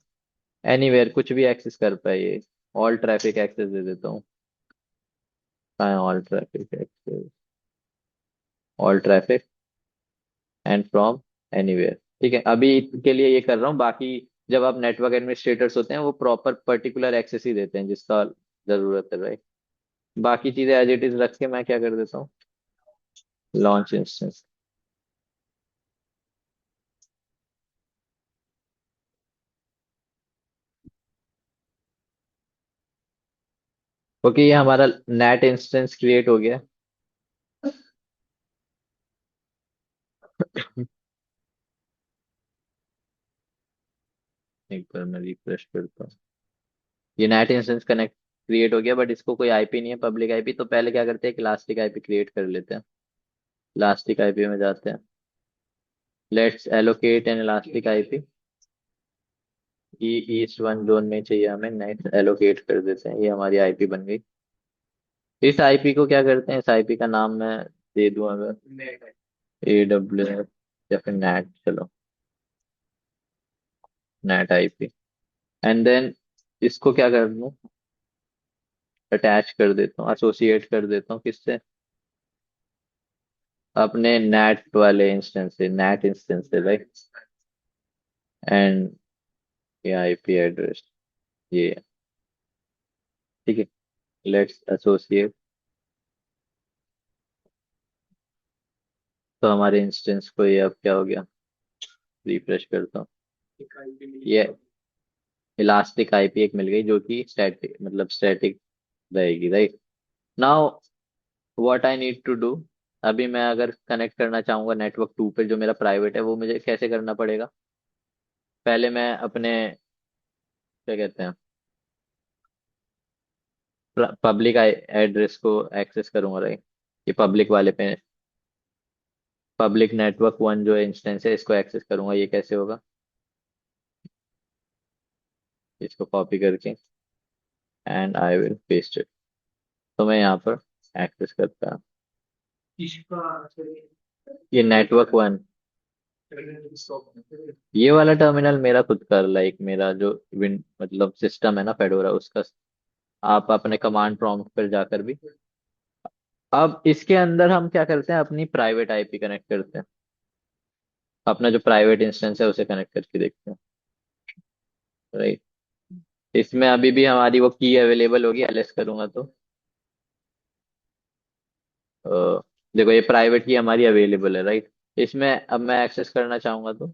एनीवेयर कुछ भी एक्सेस कर पाए ये। ऑल ट्रैफिक एक्सेस दे देता हूँ। कहाँ है all traffic access, all traffic and from anywhere. ठीक है, अभी के लिए ये कर रहा हूँ, बाकी जब आप नेटवर्क एडमिनिस्ट्रेटर्स होते हैं वो प्रॉपर पर्टिकुलर एक्सेस ही देते हैं जिसका जरूरत है, right? बाकी चीजें एज इट इज रख के मैं क्या कर देता हूँ, लॉन्च इंस्टेंस। ओके, ये हमारा नेट इंस्टेंस क्रिएट हो गया। एक बार मैं रिफ्रेश करता हूँ। ये नेट इंस्टेंस कनेक्ट क्रिएट हो गया, बट इसको कोई आईपी नहीं है, पब्लिक आईपी। तो पहले क्या करते हैं, एक इलास्टिक आईपी क्रिएट कर लेते हैं। इलास्टिक आईपी में जाते हैं, let's allocate N elastic IP. E east one zone में चाहिए हमें, नेक्स्ट एलोकेट कर देते हैं, ये हमारी आईपी बन गई। इस आईपी को क्या करते हैं, इस आईपी का नाम मैं दे दूं अगर, नेट। AWS या फिर नेट, चलो नेट आईपी। एंड देन इसको क्या कर दूं, अटैच कर देता हूँ, एसोसिएट कर देता हूँ किससे, अपने नेट वाले इंस्टेंस से, नेट इंस्टेंस से, राइट। एंड ये आईपी एड्रेस ये है, ठीक है। Let's associate. तो हमारे इंस्टेंस को ये अब क्या हो गया, रिफ्रेश करता हूँ। एक आईपी मिली ये है। इलास्टिक आईपी एक मिल गई जो कि स्टैटिक मतलब स्टैटिक रहेगी, right. Now what I need to do, अभी मैं अगर कनेक्ट करना चाहूंगा नेटवर्क 2 पे जो मेरा प्राइवेट है, वो मुझे कैसे करना पड़ेगा। पहले मैं अपने क्या कहते हैं, पब्लिक एड्रेस को एक्सेस करूंगा, राइट। ये पब्लिक वाले पे, पब्लिक नेटवर्क वन जो इंस्टेंस है इसको एक्सेस करूंगा, ये कैसे होगा, इसको कॉपी करके and I will paste it. तो मैं यहाँ पर एक्सेस करता हूँ, इसका ये नेटवर्क वन। ये वाला टर्मिनल मेरा खुद का, लाइक मेरा जो विन मतलब सिस्टम है ना फेडोरा उसका, आप अपने कमांड प्रॉम्प्ट पर जाकर भी। अब इसके अंदर हम क्या करते हैं, अपनी प्राइवेट आईपी कनेक्ट करते हैं, अपना जो प्राइवेट इंस्टेंस है उसे कनेक्ट करके देखते हैं, राइट। इसमें अभी भी हमारी वो की अवेलेबल होगी, एलएस करूंगा तो अ, देखो ये प्राइवेट की हमारी अवेलेबल है, राइट। इसमें अब मैं एक्सेस करना चाहूंगा तो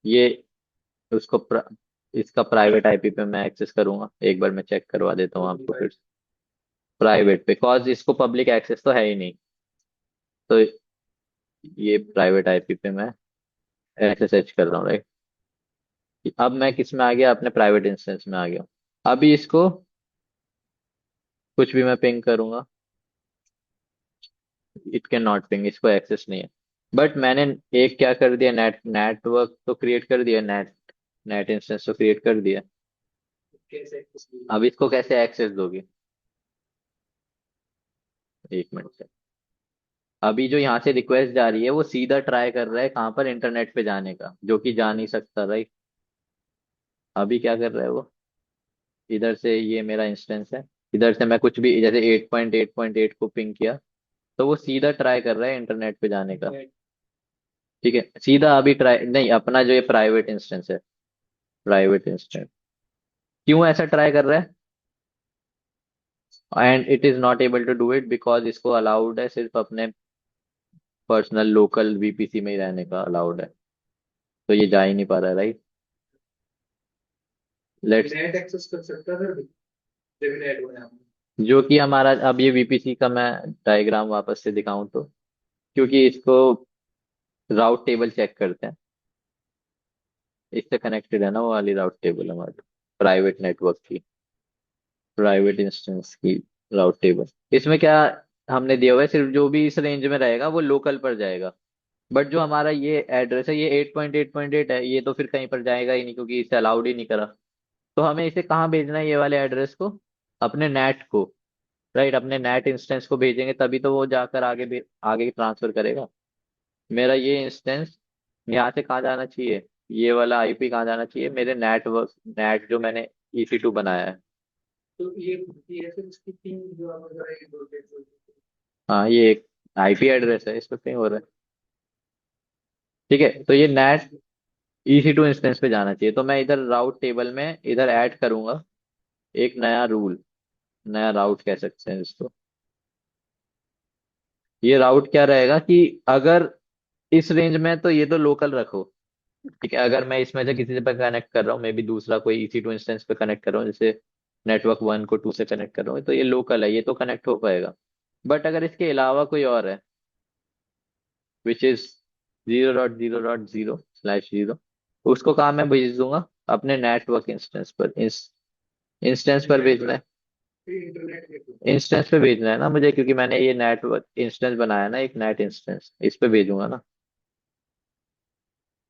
ये उसको इसका प्राइवेट आईपी पे मैं एक्सेस करूंगा, एक बार मैं चेक करवा देता हूँ आपको फिर। प्राइवेट पे, कॉज इसको पब्लिक एक्सेस तो है ही नहीं, तो ये प्राइवेट आईपी पे मैं एक्सेस कर रहा हूँ, राइट। अब मैं किस में आ गया, अपने प्राइवेट इंस्टेंस में आ गया। अभी इसको कुछ भी मैं पिंग करूंगा, इट कैन नॉट पिंग, इसको एक्सेस नहीं है। बट मैंने एक क्या कर दिया, नेटवर्क तो क्रिएट कर दिया, नेट इंस्टेंस तो क्रिएट कर दिया। कैसे एक्सेस की? अब इसको कैसे एक्सेस दोगे, एक मिनट से। अभी जो यहाँ से रिक्वेस्ट जा रही है वो सीधा ट्राई कर रहा है कहाँ पर, इंटरनेट पे जाने का, जो कि जा नहीं सकता, राइट। अभी क्या कर रहा है वो, इधर से ये मेरा इंस्टेंस है, इधर से मैं कुछ भी जैसे 8.8.8 को पिंग किया, तो वो सीधा ट्राई कर रहा है इंटरनेट पे जाने का। ठीक है, सीधा अभी ट्राई नहीं, अपना जो ये प्राइवेट इंस्टेंस है, प्राइवेट इंस्टेंस क्यों ऐसा ट्राई कर रहा है, and it is not able to do it because इसको अलाउड है सिर्फ अपने पर्सनल लोकल वीपीसी में ही रहने का अलाउड है, तो ये जा ही नहीं पा रहा है, राइट। लेट्स, नेट एक्सेस कर सकता है फिर भी नेट में आप। जो कि हमारा अब ये वीपीसी का मैं डायग्राम वापस से दिखाऊं तो, क्योंकि इसको राउट टेबल चेक करते हैं, इससे कनेक्टेड है ना वो वाली राउट टेबल हमारी, प्राइवेट नेटवर्क की, प्राइवेट इंस्टेंस की राउट टेबल। इसमें क्या हमने दिया हुआ है, सिर्फ जो भी इस रेंज में रहेगा वो लोकल पर जाएगा। बट जो हमारा ये एड्रेस है, ये 8.8.8 है, ये तो फिर कहीं पर जाएगा ही नहीं, क्योंकि इसे अलाउड ही नहीं करा। तो हमें इसे कहाँ भेजना है, ये वाले एड्रेस को, अपने नेट को, राइट, अपने नेट इंस्टेंस को भेजेंगे, तभी तो वो जाकर आगे ट्रांसफर करेगा। मेरा ये इंस्टेंस यहाँ से कहाँ जाना चाहिए, ये वाला आईपी कहाँ जाना चाहिए, मेरे नेटवर्क, नेट जो मैंने EC2 बनाया है। तो ये फिर इसकी टीम जो आप अगर एक दो हाँ, ये एक आईपी एड्रेस है, इस पे पिंग हो रहा है। ठीक है, तो ये नेट EC2 इंस्टेंस पे जाना चाहिए, तो मैं इधर राउट टेबल में इधर ऐड करूंगा एक नया रूल, नया राउट कह सकते हैं इसको। ये राउट क्या रहेगा कि अगर इस रेंज में, तो ये तो लोकल रखो, ठीक है। अगर मैं इसमें से किसी से पे कनेक्ट कर रहा हूँ, मे बी दूसरा कोई EC2 इंस्टेंस पे कनेक्ट कर रहा हूँ, जैसे नेटवर्क 1 को 2 से कनेक्ट कर रहा हूँ, तो ये लोकल है, ये तो कनेक्ट हो पाएगा। बट अगर इसके अलावा कोई और है, विच इज 0.0.0/0, उसको कहाँ मैं भेज दूंगा, अपने नेटवर्क इंस्टेंस पर, इंस्टेंस पर भेजना है, इंटरनेट के थ्रू। इंस्टेंस पे भेजना है ना मुझे, क्योंकि मैंने ये नेटवर्क इंस्टेंस बनाया ना, एक नेट इंस्टेंस, इस पे भेजूंगा ना।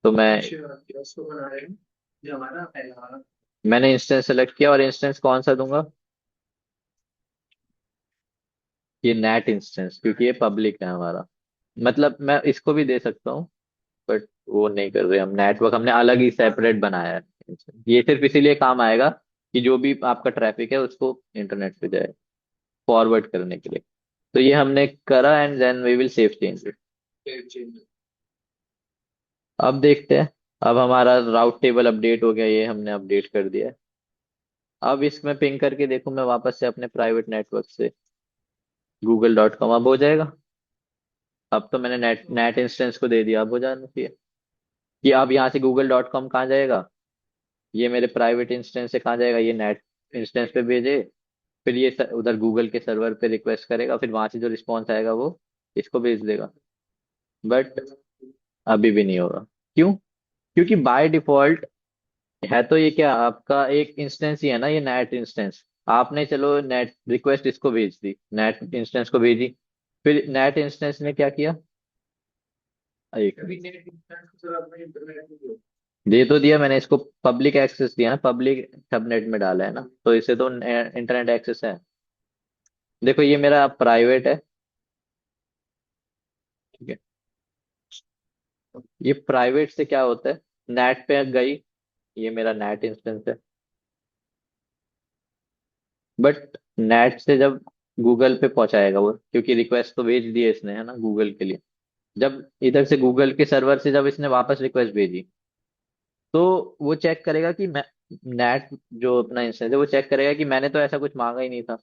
तो अच्छा उसको बना रहे हैं जो हमारा पहला वाला। मैंने इंस्टेंस सेलेक्ट किया, और इंस्टेंस कौन सा दूंगा, ये नेट इंस्टेंस, क्योंकि ये पब्लिक है हमारा। मतलब मैं इसको भी दे सकता हूँ, बट वो नहीं कर रहे हम, नेटवर्क हमने अलग ही सेपरेट बनाया है। ये सिर्फ इसीलिए काम आएगा कि जो भी आपका ट्रैफिक है उसको इंटरनेट पे जाए, फॉरवर्ड करने के लिए। तो ये हमने करा, and then we will save change it. अब देखते हैं, अब हमारा राउट टेबल अपडेट हो गया, ये हमने अपडेट कर दिया है। अब इसमें पिंग करके देखूं मैं वापस से अपने प्राइवेट नेटवर्क से, google.com, अब हो जाएगा। अब तो मैंने नेट नेट इंस्टेंस को दे दिया, अब हो जाना चाहिए। कि अब यहाँ से google.com कहाँ जाएगा, ये मेरे प्राइवेट इंस्टेंस से कहाँ जाएगा, ये नेट इंस्टेंस पे भेजे, फिर ये उधर गूगल के सर्वर पे रिक्वेस्ट करेगा, फिर वहां से जो रिस्पॉन्स आएगा वो इसको भेज देगा। बट अभी भी नहीं होगा, क्यों, क्योंकि बाय डिफॉल्ट है तो ये क्या, आपका एक इंस्टेंस ही है ना, ये नेट इंस्टेंस। आपने चलो नेट रिक्वेस्ट इसको भेज दी, नेट इंस्टेंस को भेजी, फिर नेट इंस्टेंस ने क्या किया, एक अभी नेट इंस्टेंस को सर आपने इंटरनेट में दिया। दे तो दिया मैंने, इसको पब्लिक एक्सेस दिया ना, पब्लिक सबनेट में डाला है ना, तो इसे तो इंटरनेट एक्सेस है। देखो ये मेरा प्राइवेट है, ठीक है। ये प्राइवेट से क्या होता है, नेट पे गई, ये मेरा नेट इंस्टेंस है। बट नेट से जब गूगल पे पहुंचाएगा वो, क्योंकि रिक्वेस्ट तो भेज दी है इसने, है ना, गूगल के लिए। जब इधर से गूगल के सर्वर से जब इसने वापस रिक्वेस्ट भेजी, तो वो चेक करेगा कि मैं, नेट जो अपना इंस्टेंस है वो चेक करेगा कि मैंने तो ऐसा कुछ मांगा ही नहीं था,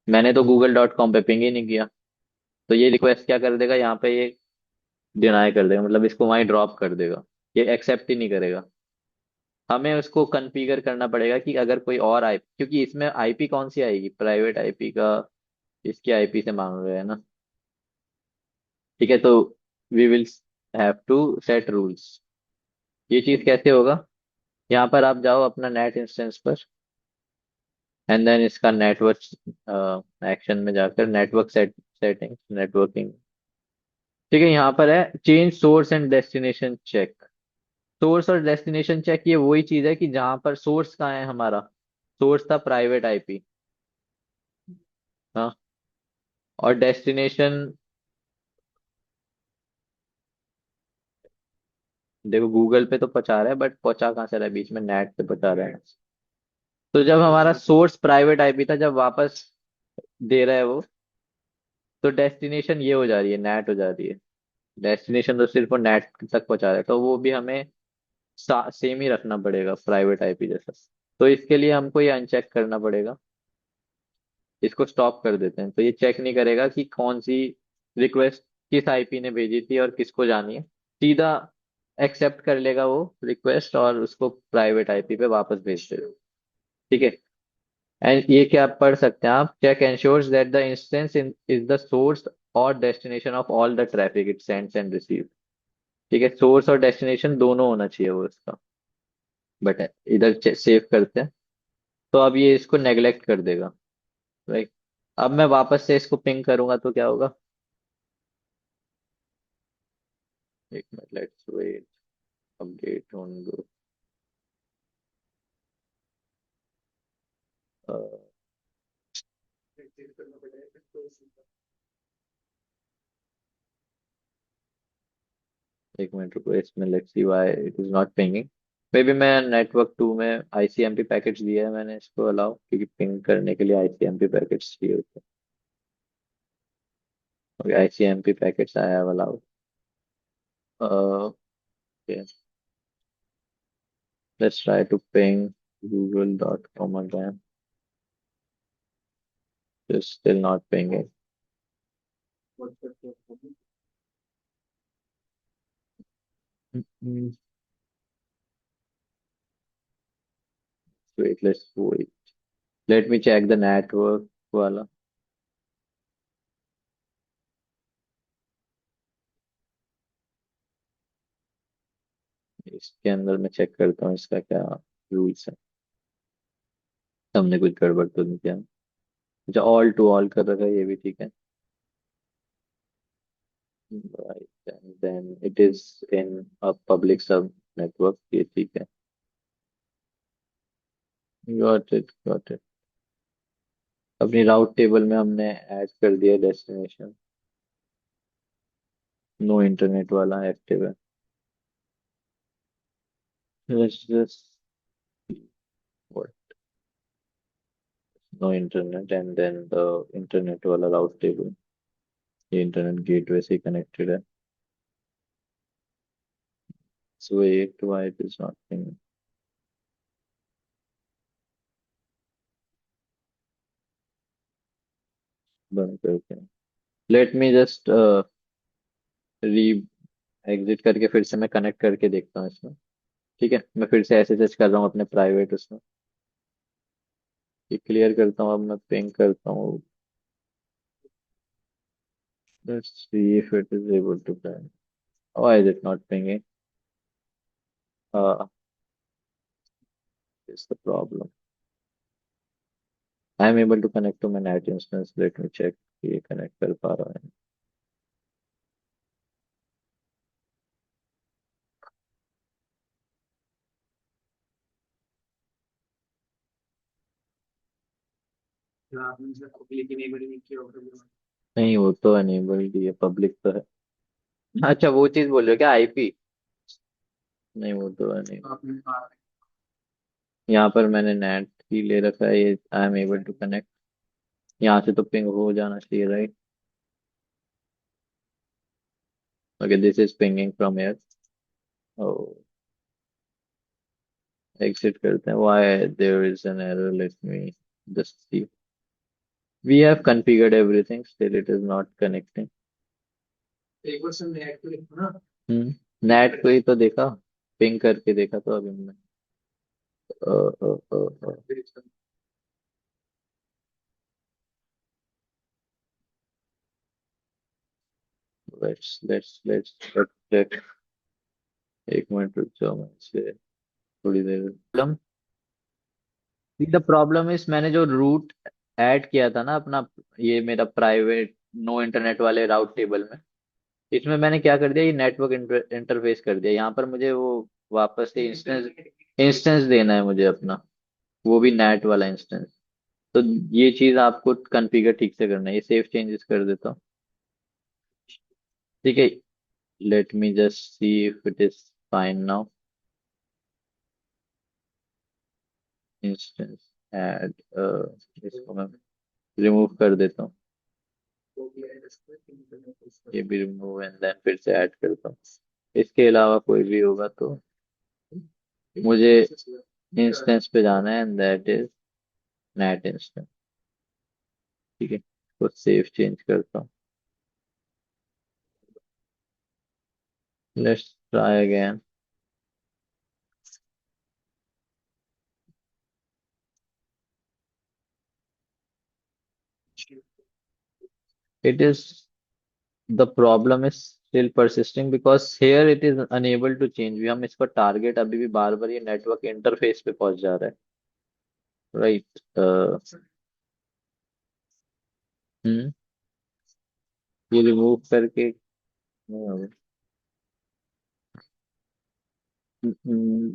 मैंने तो google.com पे पिंग ही नहीं किया। तो ये रिक्वेस्ट क्या कर देगा यहाँ पे, ये डिनाई कर देगा, मतलब इसको वहीं ड्रॉप कर देगा, ये एक्सेप्ट ही नहीं करेगा। हमें उसको कॉन्फ़िगर करना पड़ेगा कि अगर कोई और आई, क्योंकि इसमें आईपी कौन सी आएगी, प्राइवेट आईपी का, इसकी आईपी से मांग रहे हैं ना। ठीक है, तो we will have to set rules. ये चीज कैसे होगा, यहाँ पर आप जाओ अपना नेट इंस्टेंस पर, एंड देन इसका नेटवर्क एक्शन में जाकर नेटवर्क सेटिंग नेटवर्किंग। ठीक है, यहाँ पर है change source and destination check. Source और डेस्टिनेशन चेक ये वही चीज है कि जहां पर सोर्स कहाँ है हमारा, सोर्स था प्राइवेट आईपी। हाँ, और डेस्टिनेशन, देखो गूगल पे तो पहुंचा रहा है, बट पहुंचा कहाँ से रहा है, बीच में नेट पे पहुंचा रहा है। तो जब हमारा सोर्स प्राइवेट आईपी था, जब वापस दे रहा है वो, तो डेस्टिनेशन ये हो जा रही है, नेट हो जा रही है। डेस्टिनेशन तो सिर्फ वो नेट तक पहुंचा रहा है, तो वो भी हमें सेम ही रखना पड़ेगा प्राइवेट आईपी जैसा। तो इसके लिए हमको ये अनचेक करना पड़ेगा, इसको स्टॉप कर देते हैं। तो ये चेक नहीं करेगा कि कौन सी रिक्वेस्ट किस आईपी ने भेजी थी और किसको जानी है, सीधा एक्सेप्ट कर लेगा वो रिक्वेस्ट और उसको प्राइवेट आईपी पे वापस भेज देगा। ठीक है, एंड ये क्या आप पढ़ सकते हैं आप, check ensures that the instance is the source और destination of all the traffic it sends and receive. ठीक है, सोर्स और डेस्टिनेशन दोनों होना चाहिए वो उसका। बट इधर सेव करते हैं, तो अब ये इसको नेग्लेक्ट कर देगा, राइट। अब मैं वापस से इसको पिंग करूंगा तो क्या होगा, एक minute, let's wait, update on go. Change करना पड़ेगा फिर तो उसी एक मिनट रुको, इसमें let's see why it is not pinging. Maybe मैं नेटवर्क 2 में आईसीएमपी पैकेट्स दिया है मैंने इसको अलाउ, क्योंकि पिंग करने के लिए आईसीएमपी पैकेट्स चाहिए होते हैं। ICMP packets I have allowed. Okay, let's try to ping google.com again. It's still not pinging. WhatsApp Mm, wait, let's wait. Let me check the network वाला। इसके अंदर मैं चेक करता हूँ इसका क्या रूल्स है, हमने कुछ गड़बड़ तो नहीं किया। अच्छा, ऑल टू ऑल कर रखा है, ये भी ठीक है। Right, and then it is in a public sub network, ये ठीक है। Got it, got it। अपनी राउट टेबल में हमने ऐड कर दिया डेस्टिनेशन, नो इंटरनेट वाला एक्टिव है। Let's just what, no internet and then the internet वाला राउट टेबल, ये इंटरनेट गेटवे से कनेक्टेड है। So wait, why it is not pinging? बंद करके, लेट मी जस्ट री एग्जिट करके फिर से मैं कनेक्ट करके देखता हूँ इसमें। ठीक है, मैं फिर से ऐसे सर्च कर रहा हूँ अपने प्राइवेट उसमें, ये क्लियर करता हूँ, अब मैं पिंग करता हूँ। Let's see if it is able to ping. Why is it not pinging? Is the problem. I am able to connect to my NAT instance. Let me check ये connect कर पा रहा है। आपने से पब्लिक इनेबल नहीं किया होगा। नहीं, वो तो अनेबल्ड ही है, पब्लिक तो है। अच्छा, वो चीज बोल रहे हो क्या, आईपी? नहीं, वो तो है नहीं। आपने कहा यहाँ पर मैंने नेट ही ले रखा है, ये I am able to connect, यहाँ से तो पिंग हो जाना चाहिए, right. Okay, this is pinging from here. Oh, exit करते हैं, why there is an error, let me just see. We have configured everything, still it is not connecting. एक बार से नेट को लिखो ना। नेट को ही तो देखा, पिंग करके देखा तो अभी मैंने। Let's check. एक मिनट रुक जाओ, मैं इसे थोड़ी देर। द प्रॉब्लम इज मैंने जो रूट ऐड किया था ना अपना, ये मेरा प्राइवेट नो इंटरनेट वाले राउट टेबल में, इसमें मैंने क्या कर दिया, ये नेटवर्क इंटरफेस कर दिया। यहाँ पर मुझे वो वापस से इंस्टेंस इंस्टेंस देना है मुझे अपना, वो भी नेट वाला इंस्टेंस। तो ये चीज आपको कॉन्फ़िगर ठीक से करना है। ये सेव चेंजेस कर देता हूँ, ठीक है। Let me just see if it is fine now. Instance add, इसको मैं रिमूव कर देता हूँ। ये भी रिमूव एंड देन फिर से ऐड करता हूँ। इसके अलावा कोई भी होगा तो मुझे इंस्टेंस पे जाना है, and that is NAT instance, ठीक है। तो सेव चेंज करता हूँ। Let's try again. It is the problem is still persisting because here it is unable to change. भी हम इसका टारगेट अभी भी बार बार ये नेटवर्क इंटरफेस पे पहुंच जा रहा है, राइट। हम्म ये रिमूव करके,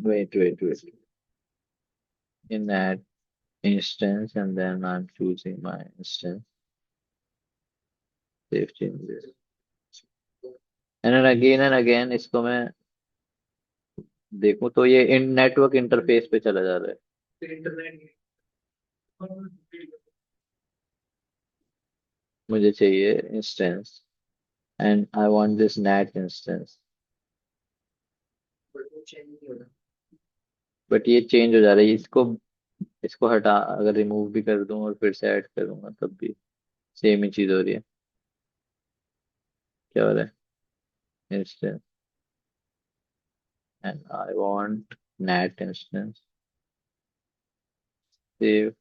wait in that instance, and then I'm choosing my instance, save changes, and then again and again इसको मैं देखूं तो ये इन नेटवर्क इंटरफेस पे चला जा रहा है। मुझे चाहिए instance, and I want this net instance, but ये चेंज हो जा रहा है। इसको इसको हटा, अगर रिमूव भी कर दूं और फिर से ऐड करूंगा तब भी सेम ही चीज हो रही है। क्या हो रहा है? Instance, and I want net instance, save.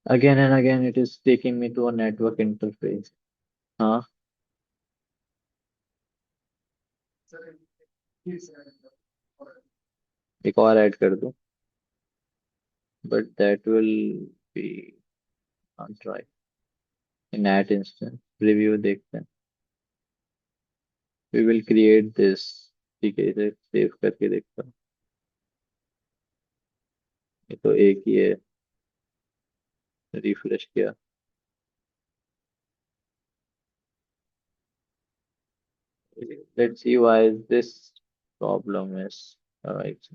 Again and again it is taking me to a network interface। हाँ, एक और ऐड कर दूं, but that will be not right. In at instance review देखते हैं, वी विल क्रिएट दिस, ठीक है। इसे सेव करके देखता हूँ। ये तो एक ही है, रिफ्रेश किया। Let's see why this problem is right.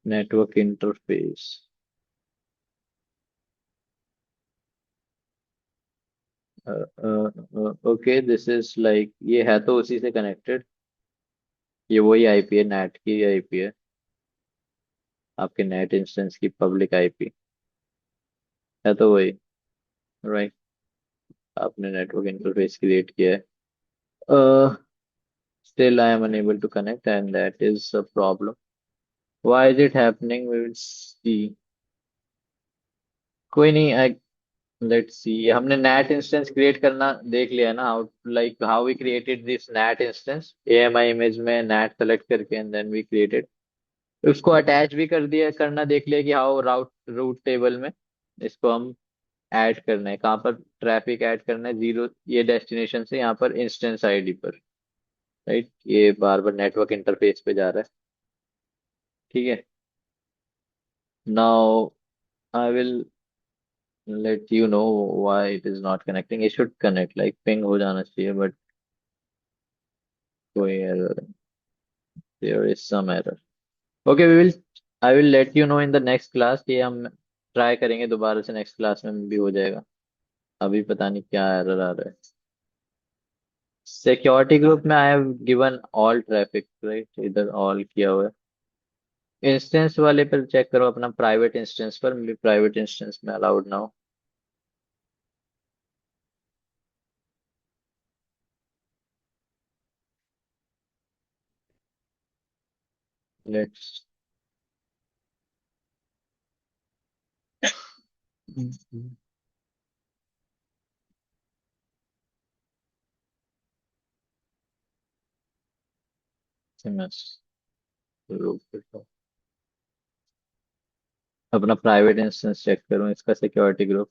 Network interface, okay this is like, ये है तो उसी से कनेक्टेड। ये वही आईपी है, नेट की आईपी है, आपके नेट इंस्टेंस की पब्लिक आईपी है तो वही, राइट। आपने नेटवर्क इंटरफेस क्रिएट किया है। Still I am unable to connect, and that is a problem. Why is it happening, we will see. कोई नहीं, आई लेट्स सी। हमने नेट इंस्टेंस क्रिएट करना देख लिया ना, how like how we created this net instance. AMI image में net select करके and then we created, उसको अटैच भी कर दिया, करना देख लिया कि हाउ रूट टेबल में इसको हम ऐड करना है। कहाँ पर ट्रैफिक ऐड करना है, जीरो ये डेस्टिनेशन से यहाँ पर इंस्टेंस आईडी पर, राइट। ये बार बार नेटवर्क इंटरफेस पे जा रहा है, ठीक है। Now I will let you know why it is not connecting. it should connect, like ping हो जाना चाहिए, बट कोई error, there is some error. Okay, we will I will let you know in the next class. ये हम try करेंगे दोबारा से, next class में भी हो जाएगा। अभी पता नहीं क्या एरर आ रहा है। सिक्योरिटी ग्रुप में I have given all traffic, right, इधर ऑल किया हुआ है। इंस्टेंस वाले पर चेक करो, अपना प्राइवेट इंस्टेंस पर, भी प्राइवेट इंस्टेंस में अलाउड ना हो। लेट्स एसएमएस अपना प्राइवेट इंस्टेंस चेक करूं इसका सिक्योरिटी ग्रुप।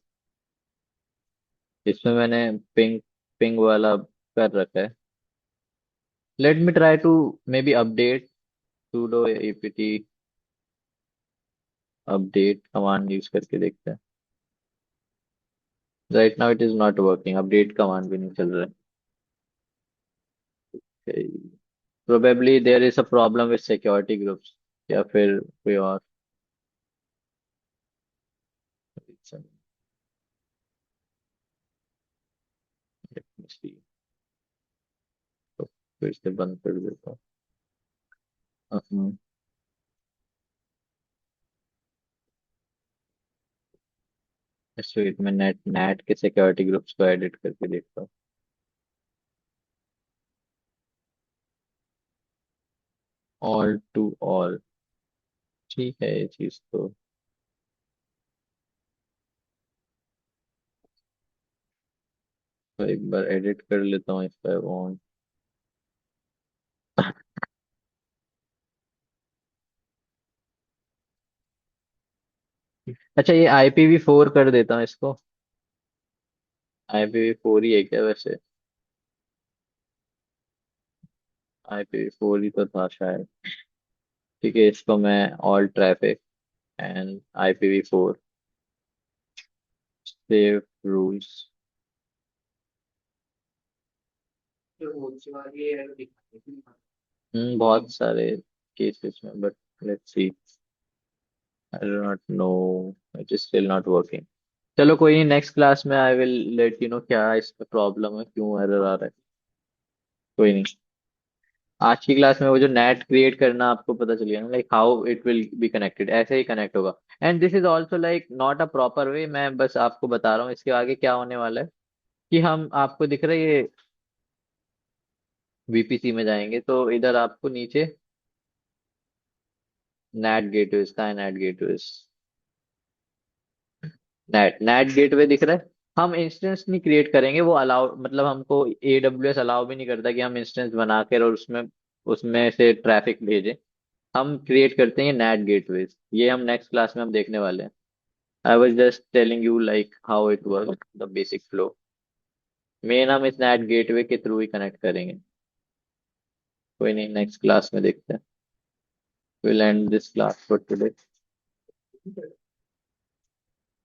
इसमें मैंने पिंग पिंग वाला कर रखा है। Let me try to maybe update sudo apt update command use करके देखते हैं। Right now it is not working, update command भी नहीं चल रहा है। Probably there is a problem with security groups, या फिर कोई और reason। Let me see। तो फिर से बंद कर देता हूँ। वेट में नेट नेट के सिक्योरिटी ग्रुप्स को एडिट करके देखता हूँ। ऑल टू ऑल, ठीक है ये चीज तो एक बार एडिट कर लेता हूँ इसका अकाउंट। अच्छा, ये IPv4 कर देता हूँ इसको। IPv4 ही है क्या वैसे? IPv4 ही तो था शायद। ठीक है, इसको मैं all traffic and IPv4 save rules. जो वो ये एरर दिखाते हैं। बहुत सारे केसेस में, but let's see. I do not know, it is still not working. चलो कोई नहीं, नेक्स्ट क्लास में आई विल लेट यू नो क्या इसमें प्रॉब्लम है, क्यों एरर आ रहा है। कोई नहीं, आज की क्लास में वो जो नेट क्रिएट करना आपको पता चल गया ना, like how it will be connected, ऐसे ही कनेक्ट होगा। And this is also like not a proper way, मैं बस आपको बता रहा हूँ इसके आगे क्या होने वाला है। कि हम आपको दिख रहा है ये VPC में जाएंगे तो इधर आपको नीचे नेट गेटवेज का है, net gateways, net net gateway दिख रहा है। हम इंस्टेंस नहीं क्रिएट करेंगे, वो अलाउ मतलब हमको AWS अलाउ भी नहीं करता कि हम इंस्टेंस बनाकर और उसमें उसमें से ट्रैफिक भेजें। हम क्रिएट करते हैं नेट गेटवेज, ये हम नेक्स्ट क्लास में हम देखने वाले हैं। I was just telling you like how it work, the basic flow. Main हम इस नेट गेटवे के थ्रू ही कनेक्ट करेंगे। कोई नहीं, नेक्स्ट क्लास में देखते हैं। Will and this class for today.